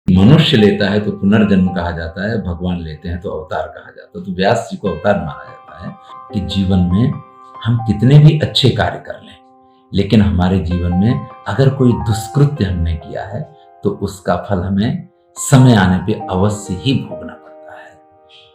मनुष्य लेता है तो पुनर्जन्म कहा जाता है, भगवान लेते हैं तो अवतार कहा जाता है। तो व्यास जी को अवतार माना जाता है कि जीवन में हम कितने भी अच्छे कार्य कर लें, लेकिन हमारे जीवन में अगर कोई दुष्कृत्य हमने किया है तो उसका फल हमें समय आने पे अवश्य ही भोगना पड़ता है।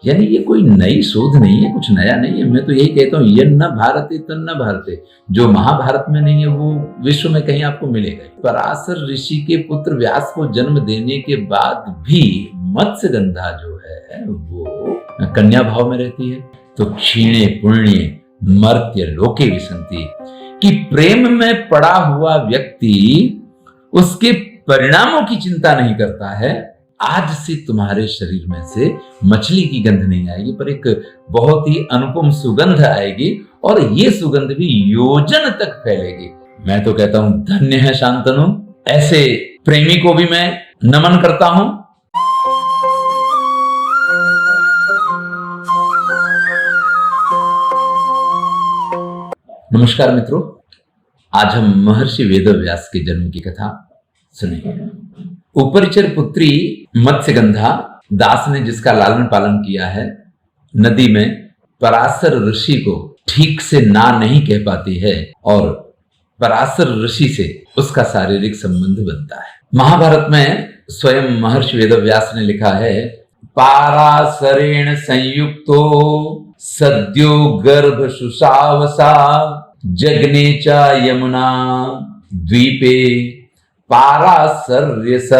यानी ये कोई नई शोध नहीं है, कुछ नया नहीं है। मैं तो यही कहता हूँ, ये न भारते तन्न भारते, जो महाभारत में नहीं है वो विश्व में कहीं आपको मिलेगा। पराशर ऋषि के पुत्र व्यास को जन्म देने के बाद भी मत्स्यगंधा जो है वो कन्या भाव में रहती है। तो क्षीणे पुण्य मर्त्य लोके विसंति, कि प्रेम में पड़ा हुआ व्यक्ति उसके परिणामों की चिंता नहीं करता है। आज से तुम्हारे शरीर में से मछली की गंध नहीं आएगी, पर एक बहुत ही अनुपम सुगंध आएगी, और ये सुगंध भी योजन तक फैलेगी। मैं तो कहता हूं धन्य है शांतनु, ऐसे प्रेमी को भी मैं नमन करता हूं। नमस्कार मित्रों, आज हम महर्षि वेदव्यास के जन्म की कथा सुनेंगे। उपरिचर पुत्री मत्स्यगंधा दास ने जिसका लालन पालन किया है, नदी में पराशर ऋषि को ठीक से ना नहीं कह पाती है और पराशर ऋषि से उसका शारीरिक संबंध बनता है। महाभारत में स्वयं महर्षि वेदव्यास ने लिखा है, पाराशरेण संयुक्तो सद्यो गर्भ शुशावसा जग्ने च यमुना द्वीपे पाराशर्यस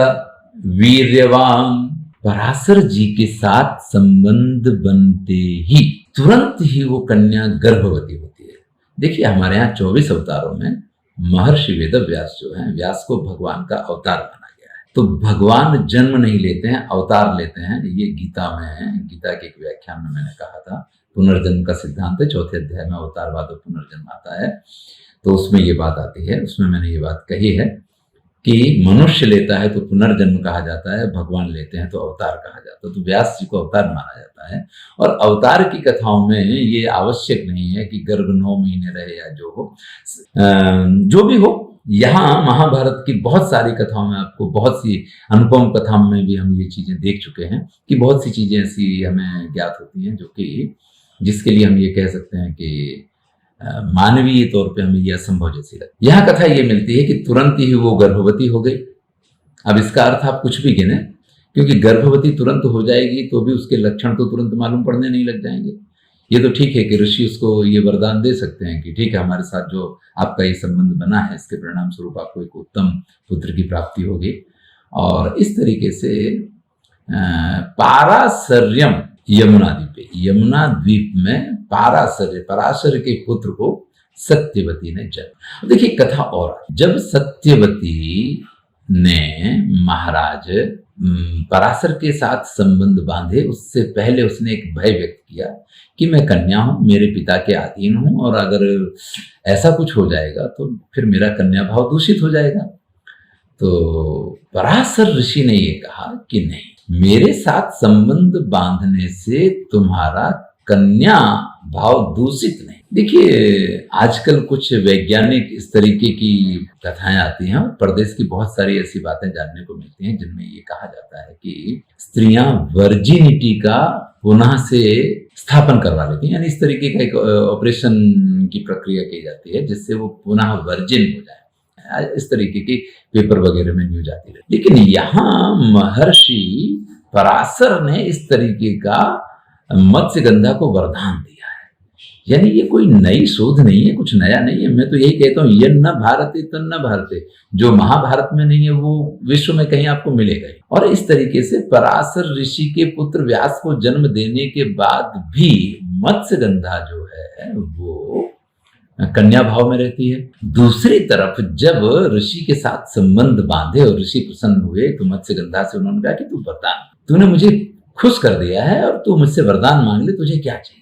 वीर्यवान। पराशर जी के साथ संबंध बनते ही तुरंत ही वो कन्या गर्भवती होती है। देखिए, हमारे यहाँ 24 अवतारों में महर्षि वेदव्यास जो है, व्यास को भगवान का अवतार माना गया है। तो भगवान जन्म नहीं लेते हैं, अवतार लेते हैं। ये गीता में है। गीता के एक व्याख्यान में मैंने कहा था, पुनर्जन्म का सिद्धांत है, 4थे अध्याय में अवतारवाद और पुनर्जन्म आता है, तो उसमें ये बात आती है। उसमें मैंने ये बात कही है कि मनुष्य लेता है तो पुनर्जन्म कहा जाता है, भगवान लेते हैं तो अवतार कहा जाता है। तो व्यास जी को अवतार माना जाता है। और अवतार की कथाओं में ये आवश्यक नहीं है कि गर्भ 9 महीने रहे या जो हो, जो भी हो। यहाँ महाभारत की बहुत सारी कथाओं में आपको, बहुत सी अनुपम कथाओं में भी हम ये चीजें देख चुके हैं कि बहुत सी चीजें ऐसी हमें ज्ञात होती हैं जो कि जिसके लिए हम ये कह सकते हैं कि मानवीय तौर पे हमें यह असंभव जैसी लगती है। यह कथा ये मिलती है कि तुरंत ही वो गर्भवती हो गई। अब इसका अर्थ आप कुछ भी गिने, क्योंकि गर्भवती तुरंत हो जाएगी तो भी उसके लक्षण तो तुरंत मालूम पड़ने नहीं लग जाएंगे। ये तो ठीक है कि ऋषि उसको ये वरदान दे सकते हैं कि ठीक है, हमारे साथ जो आपका ये संबंध बना है, इसके परिणाम स्वरूप आपको एक उत्तम पुत्र की प्राप्ति होगी। और इस तरीके से पाराशर्यम यमुना द्वीप, यमुना द्वीप में पराशर के पुत्र को सत्यवती ने जन्म। देखिए कथा, और जब सत्यवती ने महाराज पराशर के साथ संबंध बांधे, उससे पहले उसने एक भय व्यक्त किया कि मैं कन्या हूं, मेरे पिता के अधीन हूं, और अगर ऐसा कुछ हो जाएगा तो फिर मेरा कन्या भाव दूषित हो जाएगा। तो पराशर ऋषि ने ये कहा कि नहीं, मेरे साथ संबंध बांधने से तुम्हारा कन्या भाव दूषित नहीं। देखिए, आजकल कुछ वैज्ञानिक इस तरीके की कथाएं आती हैं, और प्रदेश की बहुत सारी ऐसी बातें जानने को मिलती हैं जिनमें ये कहा जाता है कि स्त्रियां वर्जिनिटी का पुनः से स्थापन करवा लेती हैं। यानी इस तरीके का एक ऑपरेशन की प्रक्रिया की जाती है जिससे वो पुनः वर्जिन हो जाए। इस तरीके की पेपर वगैरह में न्यूज आती रही। लेकिन यहाँ महर्षि पराशर ने इस तरीके का मत्स्यगंधा को वरदान दिया है। यानी ये कोई नई शोध नहीं है, कुछ नया नहीं है। मैं तो यही कहता हूँ, ये न भारते तन्न भारते, जो महाभारत में नहीं है वो विश्व में कहीं आपको मिलेगा। और इस तरीके से पराशर ऋषि के पुत्र व्यास को जन्म देने के बाद भी मत्स्यगंधा जो है वो कन्या भाव में रहती है। दूसरी तरफ जब ऋषि के साथ संबंध बांधे और ऋषि प्रसन्न हुए तो मत्स्यगंधा से उन्होंने कहा कि तू वरदान, तूने मुझे खुश कर दिया है और तू मुझसे वरदान मांग ले, तुझे क्या चाहिए।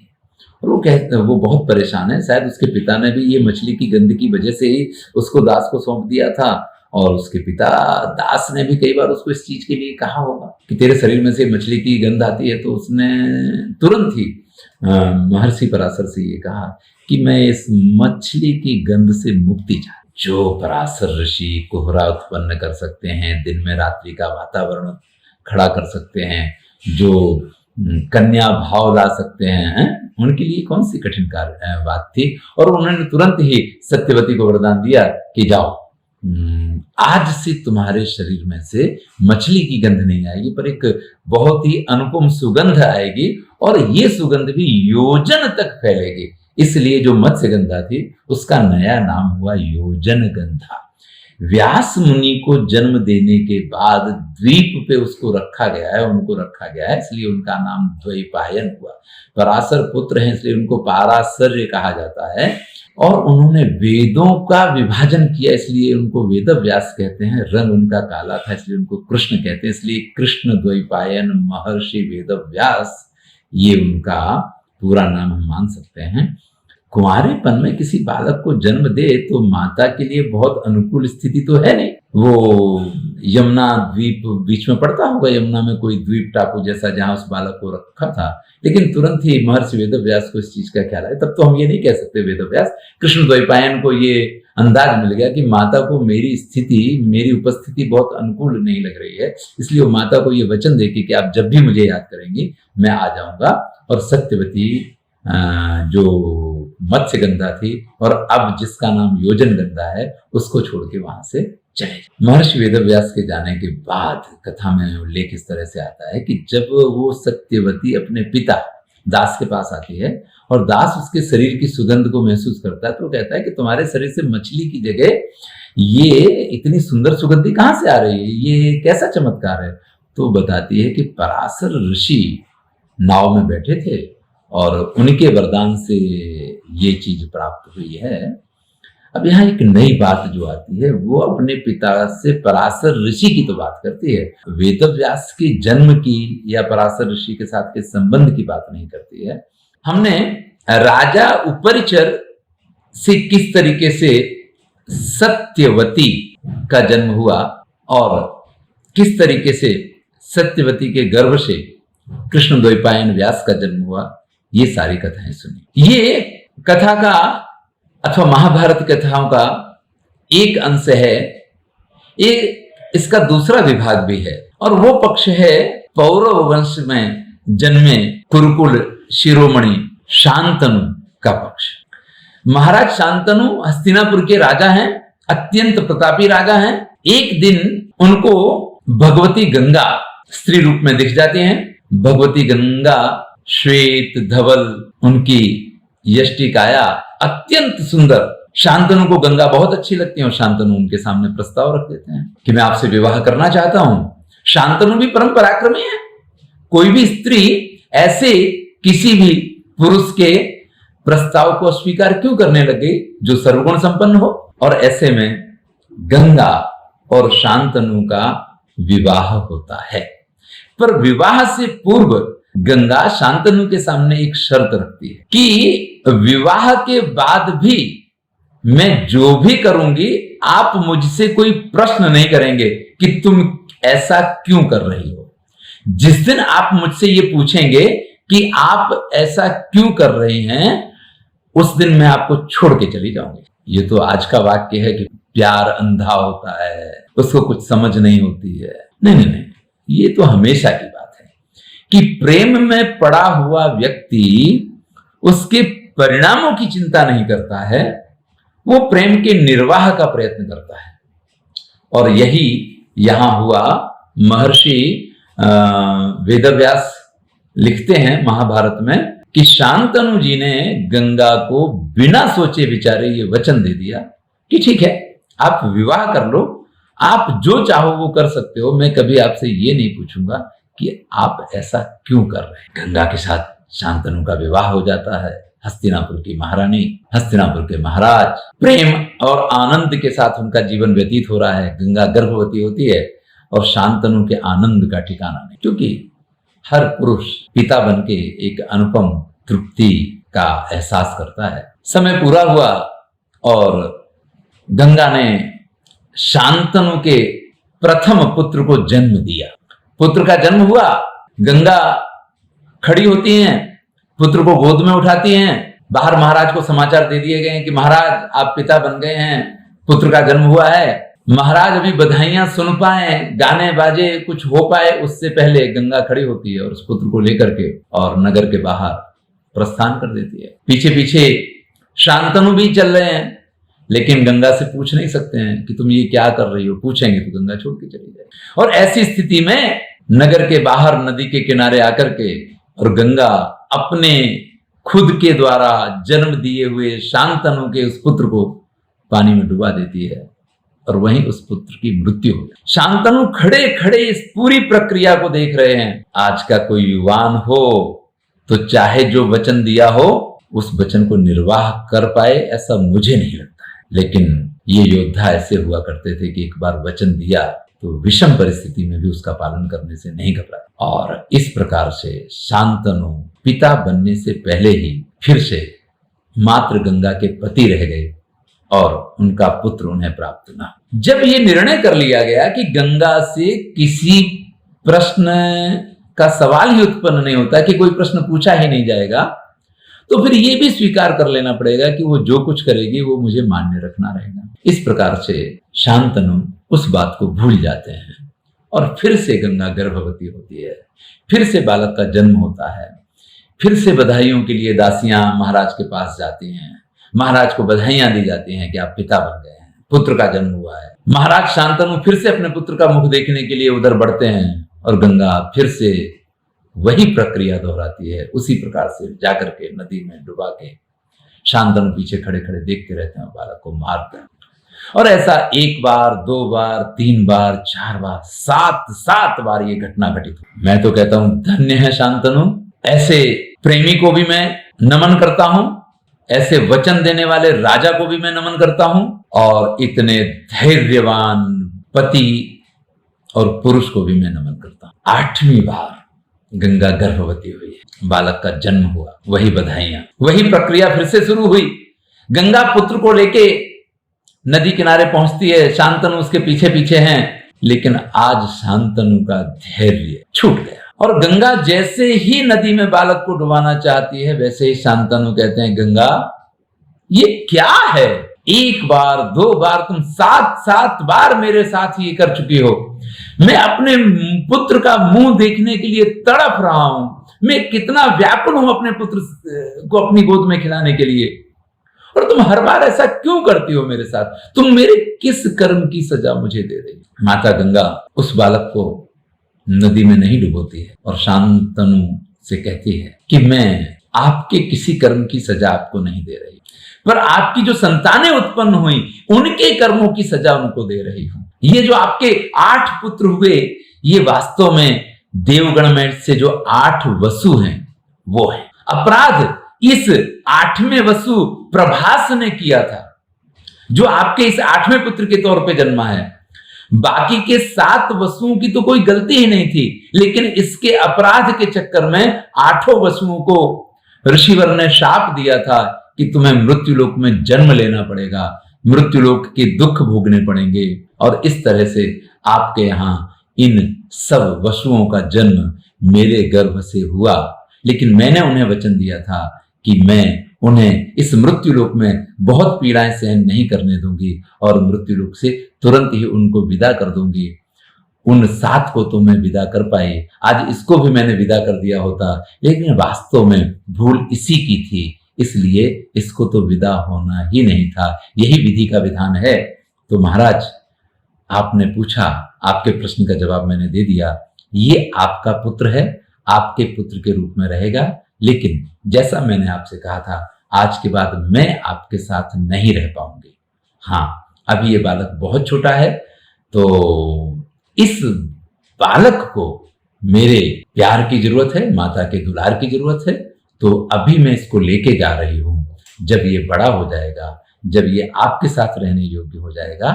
और वो बहुत परेशान है। शायद उसके पिता ने भी ये मछली की गंध की वजह से ही उसको दास को सौंप दिया था, और उसके पिता दास ने भी कई बार उसको इस चीज के लिए कहा होगा कि तेरे शरीर में से मछली की गंध आती है। तो उसने तुरंत ही महर्षि पराशर से ये कहा कि मैं इस मछली की गंध से मुक्ति चाहता। जो पराशर ऋषि कोहरा उत्पन्न कर सकते हैं, दिन में रात्रि का वातावरण खड़ा कर सकते हैं, जो कन्या भाव ला सकते हैं, उनके लिए कौन सी कठिन बात थी। और उन्होंने तुरंत ही सत्यवती को वरदान दिया कि जाओ, आज से तुम्हारे शरीर में से मछली की गंध नहीं आएगी, पर एक बहुत ही अनुपम सुगंध आएगी, और ये सुगंध भी योजन तक फैलेगी। इसलिए जो मत्स्य गंधा थी उसका नया नाम हुआ योजन गंधा। व्यास मुनि को जन्म देने के बाद द्वीप पे उसको रखा गया है, उनको रखा गया है, इसलिए उनका नाम द्वैपायन हुआ। पराशर पुत्र हैं इसलिए उनको पाराशर्य कहा जाता है। और उन्होंने वेदों का विभाजन किया, इसलिए उनको वेद व्यास कहते हैं। रंग उनका काला था इसलिए उनको कृष्ण कहते हैं, इसलिए कृष्ण द्वैपायन महर्षि वेद व्यास, ये उनका पूरा नाम हम मान सकते हैं। कुंवारेपन में किसी बालक को जन्म दे तो माता के लिए बहुत अनुकूल स्थिति तो है नहीं। वो यमुना द्वीप बीच में पड़ता होगा, यमुना में कोई द्वीप टापू जैसा, जहां उस बालक को रखा था। लेकिन तुरंत ही महर्षि वेदव्यास को इस चीज का ख्याल आया। तब तो हम ये नहीं कह सकते वेदव्यास, कृष्ण द्वैपायन को ये अंदाज मिल गया कि माता को मेरी स्थिति, मेरी उपस्थिति बहुत अनुकूल नहीं लग रही है, इसलिए वो माता को ये वचन देके कि आप जब भी मुझे याद करेंगी मैं आ जाऊंगा। और सत्यवती जो मत्स्य गंधा थी और अब जिसका नाम योजन गंधा है, उसको छोड़ के वहां से चले। महर्षि वेदव्यास के जाने के बाद कथा में उल्लेख इस तरह से आता है कि जब वो सत्यवती अपने पिता दास के पास आती है और दास उसके शरीर की सुगंध को महसूस करता है, तो कहता है कि तुम्हारे शरीर से मछली की जगह ये इतनी सुंदर सुगंधी कहां से आ रही है, ये कैसा चमत्कार है। तो बताती है कि पराशर ऋषि नाव में बैठे थे और उनके वरदान से ये चीज प्राप्त हुई है। अब यहाँ एक नई बात जो आती है, वो अपने पिता से पराशर ऋषि की तो बात करती है, वेदव्यास के जन्म की या पराशर ऋषि के साथ के संबंध की बात नहीं करती है। हमने राजा उपरिचर से किस तरीके से सत्यवती का जन्म हुआ और किस तरीके से सत्यवती के गर्भ से कृष्ण द्वैपायन व्यास का जन्म हुआ, ये सारी कथाएं सुनी। ये कथा का अथवा महाभारत कथाओं का एक अंश है। ये इसका दूसरा विभाग भी है और वो पक्ष है पौरव वंश में जन्मे कुरुकुल शिरोमणि शांतनु का पक्ष। महाराज शांतनु हस्तिनापुर के राजा हैं, अत्यंत प्रतापी राजा हैं। एक दिन उनको भगवती गंगा स्त्री रूप में दिख जाती हैं। भगवती गंगा श्वेत धवल, उनकी यष्टि काया अत्यंत सुंदर। शांतनु को गंगा बहुत अच्छी लगती है और शांतनु उनके सामने प्रस्ताव रख देते हैं कि मैं आपसे विवाह करना चाहता हूं। शांतनु भी परम पराक्रमी है। कोई भी स्त्री ऐसे किसी भी पुरुष के प्रस्ताव को स्वीकार क्यों करने लगे जो सर्वगुण संपन्न हो। और ऐसे में गंगा और शांतनु का विवाह होता है। पर विवाह से पूर्व गंगा शांतनु के सामने एक शर्त रखती है कि विवाह के बाद भी मैं जो भी करूंगी आप मुझसे कोई प्रश्न नहीं करेंगे कि तुम ऐसा क्यों कर रही हो। जिस दिन आप मुझसे ये पूछेंगे कि आप ऐसा क्यों कर रही हैं, उस दिन मैं आपको छोड़ के चली जाऊंगी। ये तो आज का वाक्य है कि प्यार अंधा होता है, उसको कुछ समझ नहीं होती है। नहीं, ये तो हमेशा की बात है कि प्रेम में पड़ा हुआ व्यक्ति उसके परिणामों की चिंता नहीं करता है, वो प्रेम के निर्वाह का प्रयत्न करता है। और यही यहां हुआ। महर्षि वेदव्यास लिखते हैं महाभारत में कि शांतनु जी ने गंगा को बिना सोचे विचारे ये वचन दे दिया कि ठीक है, आप विवाह कर लो, आप जो चाहो वो कर सकते हो, मैं कभी आपसे ये नहीं पूछूंगा कि आप ऐसा क्यों कर रहे हैं। गंगा के साथ शांतनु का विवाह हो जाता है। हस्तिनापुर की महारानी, हस्तिनापुर के महाराज, प्रेम और आनंद के साथ उनका जीवन व्यतीत हो रहा है। गंगा गर्भवती होती है और शांतनु के आनंद का ठिकाना नहीं, क्योंकि हर पुरुष पिता बनके एक अनुपम तृप्ति का एहसास करता है। समय पूरा हुआ और गंगा ने शांतनु के प्रथम पुत्र को जन्म दिया। पुत्र का जन्म हुआ, गंगा खड़ी होती हैं, पुत्र को गोद में उठाती हैं। बाहर महाराज को समाचार दे दिए गए हैं कि महाराज आप पिता बन गए हैं, पुत्र का जन्म हुआ है। महाराज अभी बधाइयां सुन पाए, गाने बाजे कुछ हो पाए, उससे पहले गंगा खड़ी होती है और उस पुत्र को लेकर के और नगर के बाहर प्रस्थान कर देती है। पीछे पीछे शांतनु भी चल रहे हैं, लेकिन गंगा से पूछ नहीं सकते हैं कि तुम ये क्या कर रही हो। पूछेंगे तो गंगा छोड़ के चली जाएगी। और ऐसी स्थिति में नगर के बाहर नदी के किनारे आकर के और गंगा अपने खुद के द्वारा जन्म दिए हुए शांतनु के उस पुत्र को पानी में डुबा देती है और वहीं उस पुत्र की मृत्यु हो गई। शांतनु खड़े खड़े इस पूरी प्रक्रिया को देख रहे हैं। आज का कोई युवान हो तो चाहे जो वचन दिया हो उस वचन को निर्वाह कर पाए, ऐसा मुझे नहीं लगता है। लेकिन ये योद्धा ऐसे हुआ करते थे कि एक बार वचन दिया तो विषम परिस्थिति में भी उसका पालन करने से नहीं घबराए। और इस प्रकार से शांतनु पिता बनने से पहले ही फिर से मात्र गंगा के पति रह गए और उनका पुत्र उन्हें प्राप्त न। जब ये निर्णय कर लिया गया कि गंगा से किसी प्रश्न का सवाल ही उत्पन्न नहीं होता, कि कोई प्रश्न पूछा ही नहीं जाएगा, तो फिर ये भी स्वीकार कर लेना पड़ेगा कि वो जो कुछ करेगी वो मुझे मान्य रखना रहेगा। इस प्रकार से शांतनु उस बात को भूल जाते हैं और फिर से गंगा गर्भवती होती है, फिर से बालक का जन्म होता है, फिर से बधाइयों के लिए दासियां महाराज के पास जाती हैं, महाराज को बधाइयां दी जाती हैं कि आप पिता बन गए हैं, पुत्र का जन्म हुआ है। महाराज शांतनु फिर से अपने पुत्र का मुख देखने के लिए उधर बढ़ते हैं और गंगा फिर से वही प्रक्रिया दोहराती है। उसी प्रकार से जाकर के नदी में डुबा के शांतनु पीछे खड़े खड़े देखते रहते हैं, बालक को मारते हैं। और ऐसा एक बार, दो बार, तीन बार, चार बार, सात बार ये घटना घटित हुई। मैं तो कहता हूं धन्य है शांतनु। ऐसे प्रेमी को भी मैं नमन करता हूं, ऐसे वचन देने वाले राजा को भी मैं नमन करता हूं, और इतने धैर्यवान पति और पुरुष को भी मैं नमन करता हूं। 8वीं बार गंगा गर्भवती हुई, बालक का जन्म हुआ, वही बधाइयां, वही प्रक्रिया फिर से शुरू हुई। गंगा पुत्र को लेके नदी किनारे पहुंचती है, शांतनु उसके पीछे पीछे हैं, लेकिन आज शांतनु का धैर्य छूट गया और गंगा जैसे ही नदी में बालक को डुबाना चाहती है, वैसे ही शांतनु कहते हैं गंगा ये क्या है, एक बार, दो बार, तुम 7 बार मेरे साथ ये कर चुकी हो। मैं अपने पुत्र का मुंह देखने के लिए तड़प रहा हूं, मैं कितना व्याकुल हूं अपने पुत्र को अपनी गोद में खिलाने के लिए, और तुम हर बार ऐसा क्यों करती हो मेरे साथ? तुम मेरे किस कर्म की सजा मुझे दे रही हो? माता गंगा उस बालक को नदी में नहीं डुबोती है और शांतनु से कहती है कि मैं आपके किसी कर्म की सजा आपको नहीं दे रही, पर आपकी जो संतानें उत्पन्न हुई उनके कर्मों की सजा उनको दे रही हूं। ये जो आपके 8 पुत्र हुए, ये वास्तव में देवगण में से जो 8 वसु हैं वो है। अपराध इस 8वें वसु प्रभास ने किया था, जो आपके इस 8वें पुत्र के तौर पे जन्मा है। बाकी के 7 वसुओं की तो कोई गलती ही नहीं थी, लेकिन इसके अपराध के चक्कर में 8 वसुओं को ऋषिवर ने शाप दिया था कि तुम्हें मृत्युलोक में जन्म लेना पड़ेगा, मृत्युलोक के दुख भोगने पड़ेंगे। और इस तरह से आपके यहां इन सब वसुओं का जन्म मेरे गर्भ से हुआ, लेकिन मैंने उन्हें वचन दिया था कि मैं उन्हें इस मृत्युलोक में बहुत पीड़ाएं सहन नहीं करने दूंगी और मृत्युलोक से तुरंत ही उनको विदा कर दूंगी। उन 7 को तो मैं विदा कर पाई, आज इसको भी मैंने विदा कर दिया होता, लेकिन वास्तव में भूल इसी की थी, इसलिए इसको तो विदा होना ही नहीं था, यही विधि का विधान है। तो महाराज आपने पूछा, आपके प्रश्न का जवाब मैंने दे दिया, ये आपका पुत्र है, आपके पुत्र के रूप में रहेगा, लेकिन जैसा मैंने आपसे कहा था आज के बाद मैं आपके साथ नहीं रह पाऊंगी। हाँ, अभी ये बालक बहुत छोटा है, तो इस बालक को मेरे प्यार की जरूरत है, माता के दुलार की जरूरत है, तो अभी मैं इसको लेके जा रही हूं। जब ये बड़ा हो जाएगा, जब ये आपके साथ रहने योग्य हो जाएगा,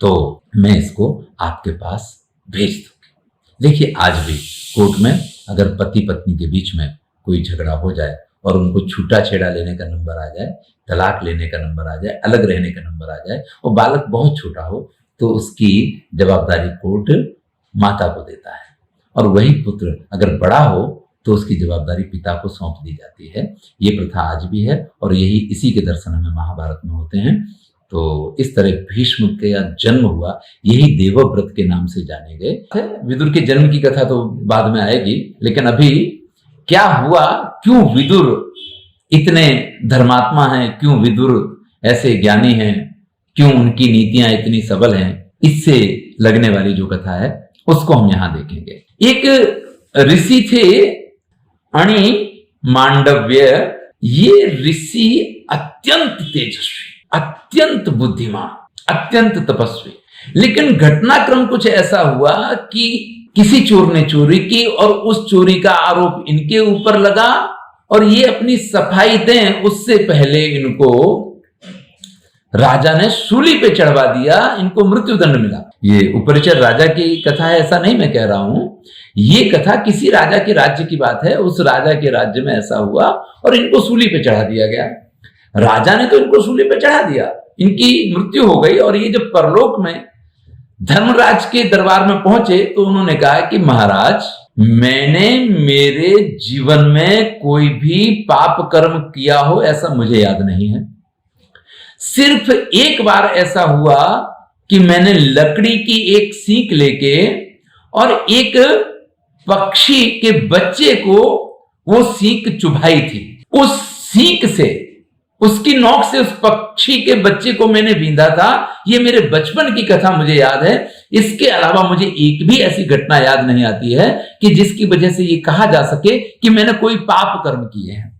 तो मैं इसको आपके पास भेज दूंगी। देखिए, आज भी कोर्ट में अगर पति पत्नी के बीच में कोई झगड़ा हो जाए और उनको छूटा छेड़ा लेने का नंबर आ जाए, तलाक लेने का नंबर आ जाए, अलग रहने का नंबर आ जाए, और बालक बहुत छोटा हो, तो उसकी जवाबदारी कोर्ट माता को देता है, और वही पुत्र अगर बड़ा हो तो उसकी जवाबदारी पिता को सौंप दी जाती है। ये प्रथा आज भी है और यही इसी के दर्शन हमें महाभारत में होते हैं। तो इस तरह भीष्म का जन्म हुआ, यही देवव्रत के नाम से जाने गए। विदुर के जन्म की कथा तो बाद में आएगी, लेकिन अभी क्या हुआ, क्यों विदुर इतने धर्मात्मा हैं, क्यों विदुर ऐसे ज्ञानी हैं, क्यों उनकी नीतियां इतनी सबल हैं, इससे लगने वाली जो कथा है उसको हम यहां देखेंगे। एक ऋषि थे अणि मांडव्य। ये ऋषि अत्यंत तेजस्वी, अत्यंत बुद्धिमान, अत्यंत तपस्वी, लेकिन घटनाक्रम कुछ ऐसा हुआ कि किसी चोर ने चोरी की और उस चोरी का आरोप इनके ऊपर लगा, और ये अपनी सफाई दें उससे पहले इनको राजा ने सूली पे चढ़वा दिया, इनको मृत्युदंड मिला। ये उपरिचर राजा की कथा है ऐसा नहीं मैं कह रहा हूं, ये कथा किसी राजा के राज्य की बात है। उस राजा के राज्य में ऐसा हुआ और इनको सूली पे चढ़ा दिया गया। राजा ने तो इनको सूली पे चढ़ा दिया, इनकी मृत्यु हो गई। और ये जब परलोक में धर्मराज के दरबार में पहुंचे तो उन्होंने कहा कि महाराज, मैंने मेरे जीवन में कोई भी पाप कर्म किया हो ऐसा मुझे याद नहीं है। सिर्फ एक बार ऐसा हुआ कि मैंने लकड़ी की एक सीख लेके और एक पक्षी के बच्चे को वो सीख चुभाई थी। उस सीख से, उसकी नोक से उस पक्षी के बच्चे को मैंने बींधा था। ये मेरे बचपन की कथा मुझे याद है। इसके अलावा मुझे एक भी ऐसी घटना याद नहीं आती है कि जिसकी वजह से ये कहा जा सके कि मैंने कोई पाप कर्म किए हैं।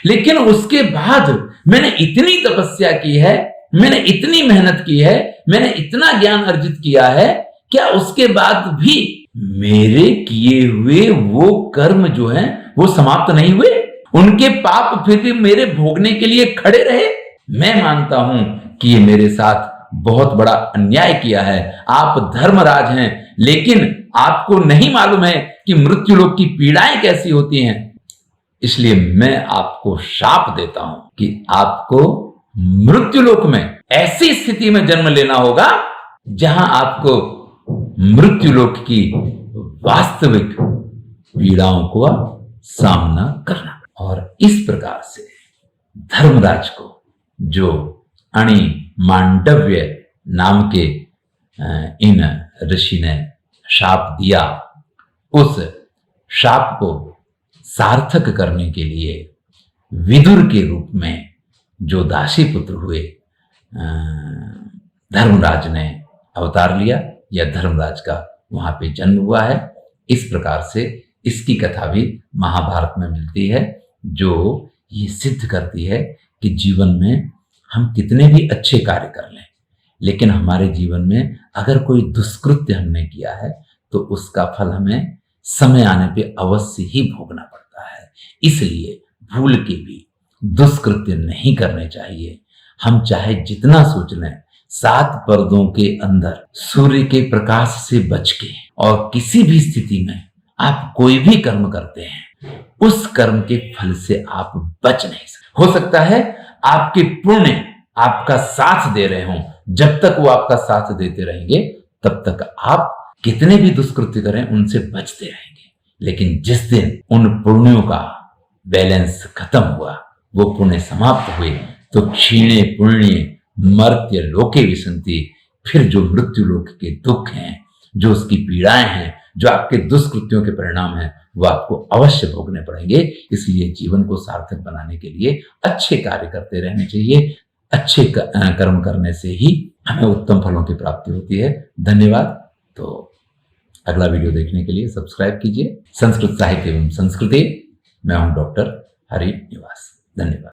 लेकिन उसके बाद मैंने इतनी तपस्या की है, मैंने इतनी मेहनत की है, मैंने इतना ज्ञान अर्जित किया है, क्या उसके बाद भी मेरे किए हुए वो कर्म जो हैं वो समाप्त नहीं हुए? उनके पाप फिर भी मेरे भोगने के लिए खड़े रहे? मैं मानता हूं कि ये मेरे साथ बहुत बड़ा अन्याय किया है। आप धर्मराज हैं, लेकिन आपको नहीं मालूम है कि मृत्युलोक की पीड़ाएं कैसी होती हैं। इसलिए मैं आपको शाप देता हूं कि आपको मृत्युलोक में ऐसी स्थिति में जन्म लेना होगा जहां आपको मृत्युलोक की वास्तविक पीड़ाओं को सामना करना। और इस प्रकार से धर्मराज को जो अणि मांडव्य नाम के इन ऋषि ने शाप दिया, उस शाप को सार्थक करने के लिए विदुर के रूप में जो दासी पुत्र हुए धर्मराज ने अवतार लिया, या धर्मराज का वहां पे जन्म हुआ है। इस प्रकार से इसकी कथा भी महाभारत में मिलती है, जो ये सिद्ध करती है कि जीवन में हम कितने भी अच्छे कार्य कर लें, लेकिन हमारे जीवन में अगर कोई दुष्कृत्य हमने किया है तो उसका फल हमें समय आने पे अवश्य ही भोगना पड़ता है। इसलिए भूल के भी दुष्कृत्य नहीं करने चाहिए। हम चाहे जितना सोच लें, 7 पर्दों के अंदर सूर्य के प्रकाश से बच के, और किसी भी स्थिति में आप कोई भी कर्म करते हैं उस कर्म के फल से आप बच नहीं सकते। हो सकता है आपके पुण्य आपका साथ दे रहे हों, जब तक वो आपका साथ देते रहेंगे तब तक आप कितने भी दुष्कृत्य करें उनसे बचते रहेंगे। लेकिन जिस दिन उन पुण्यों का बैलेंस खत्म हुआ, वो पुण्य समाप्त हुए, तो क्षीणे पुण्य मर्त्य लोके विसंति, फिर जो मृत्यु लोक के दुख हैं, जो उसकी पीड़ाएं हैं, जो आपके दुष्कृत्यों के परिणाम हैं, वो आपको अवश्य भोगने पड़ेंगे। इसलिए जीवन को सार्थक बनाने के लिए अच्छे कार्य करते रहने चाहिए। अच्छे कर्म करने से ही हमें उत्तम फलों की प्राप्ति होती है। धन्यवाद। तो अगला वीडियो देखने के लिए सब्सक्राइब कीजिए। संस्कृत साहित्य एवं संस्कृति। मैं हूं डॉक्टर हरि निवास। धन्यवाद।